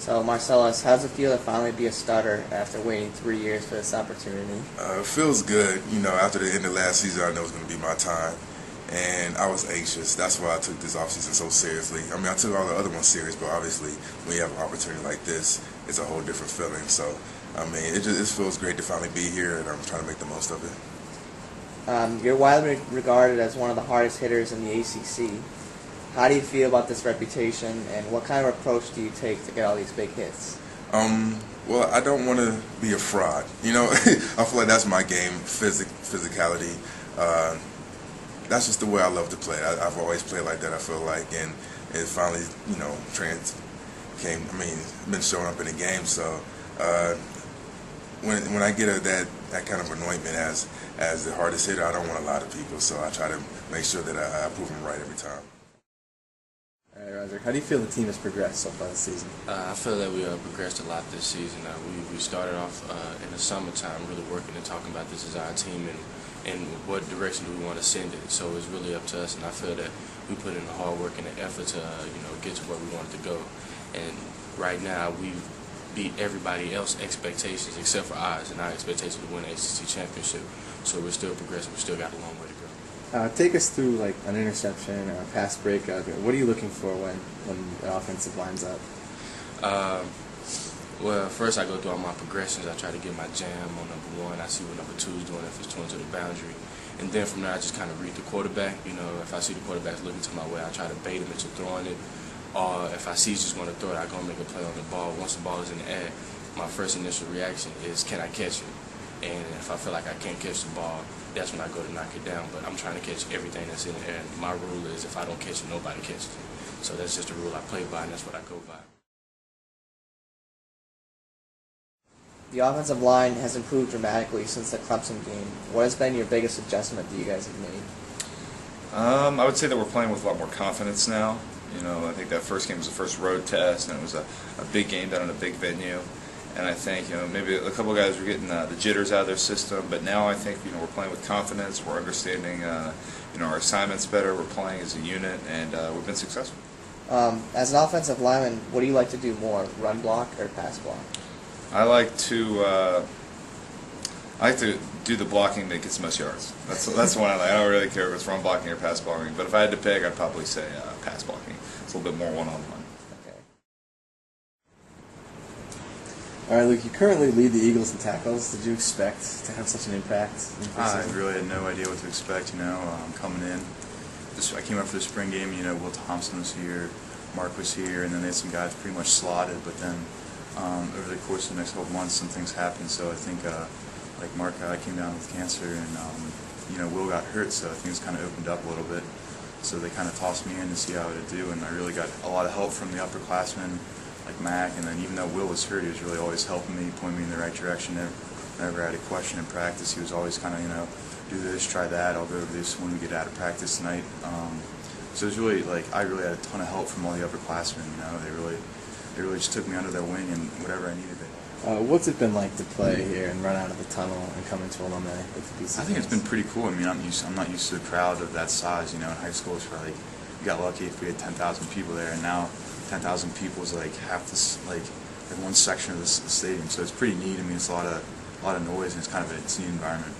So, Marcellus, how does it feel to finally be a starter after waiting 3 years for this opportunity? It feels good. You know, after the end of last season, I know it's going to be my time. And I was anxious. That's why I took this offseason so seriously. I mean, I took all the other ones serious, but obviously when you have an opportunity like this, it's a whole different feeling. So, I mean, it feels great to finally be here, and I'm trying to make the most of it. You're widely regarded as one of the hardest hitters in the ACC. How do you feel about this reputation, and what kind of approach do you take to get all these big hits? Well, I don't want to be a fraud. You know, I feel like that's my game, physicality. That's just the way I love to play. I've always played like that, I feel like, and it finally, you know, been showing up in the game. So when I get that kind of anointment as the hardest hitter, I don't want a lot of people. So I try to make sure that I prove them right every time. All right, Roderick, how do you feel the team has progressed so far this season? I feel that we progressed a lot this season. We started off in the summertime really working and talking about this as our team and what direction do we want to send it. So it's really up to us, and I feel that we put in the hard work and the effort to get to where we wanted to go. And right now we've beat everybody else's expectations except for ours, and our expectation to win the ACC championship. So we're still progressing. We still got a long way to go. Take us through like an interception or a pass breakup. What are you looking for when the offensive line's up? Well, first I go through all my progressions. I try to get my jam on number one. I see what number two is doing if it's towing to the boundary. And then from there I just kind of read the quarterback. You know, if I see the quarterback's looking to my way, I try to bait him into throwing it. Or if I see he's just going to throw it, I go and make a play on the ball. Once the ball is in the air, my first initial reaction is, can I catch it? And if I feel like I can't catch the ball, that's when I go to knock it down. But I'm trying to catch everything that's in the air. My rule is if I don't catch it, nobody catches it. So that's just a rule I play by, and that's what I go by. The offensive line has improved dramatically since the Clemson game. What has been your biggest adjustment that you guys have made? I would say that we're playing with a lot more confidence now. You know, I think that first game was the first road test, and it was a big game down in a big venue. And I think, maybe a couple of guys were getting the jitters out of their system, but now I think, we're playing with confidence. We're understanding, our assignments better. We're playing as a unit, and we've been successful. As an offensive lineman, what do you like to do more, run block or pass block? I like to do the blocking that gets the most yards. That's the one I like. I don't really care if it's run blocking or pass blocking, but if I had to pick, I'd probably say pass blocking. It's a little bit more one-on-one. Okay. All right, Luke, you currently lead the Eagles in tackles. Did you expect to have such an impact in the I season? really had no idea what to expect, coming in. I came up for the spring game, Will Thompson was here, Mark was here, and then they had some guys pretty much slotted, but then over the course of the next couple months, some things happened, so I think, like Mark came down with cancer, and, Will got hurt, so I think it's kind of opened up a little bit. So they kind of tossed me in to see how I would do, and I really got a lot of help from the upperclassmen, like Mac, and then even though Will was hurt, he was really always helping me, pointing me in the right direction. Whenever I had a question in practice, he was always kind of, do this, try that, I'll go over this when we get out of practice tonight. So it was really, I really had a ton of help from all the upperclassmen, They really just took me under their wing and whatever I needed. What's it been like to play here and run out of the tunnel and come into alumni with the BC? I think it's been pretty cool. I'm not used to a crowd of that size. In high school, it's probably we got lucky if we had 10,000 people there, and now 10,000 people is like half this, like one section of the stadium. So it's pretty neat. It's a lot of noise, and it's kind of a team environment.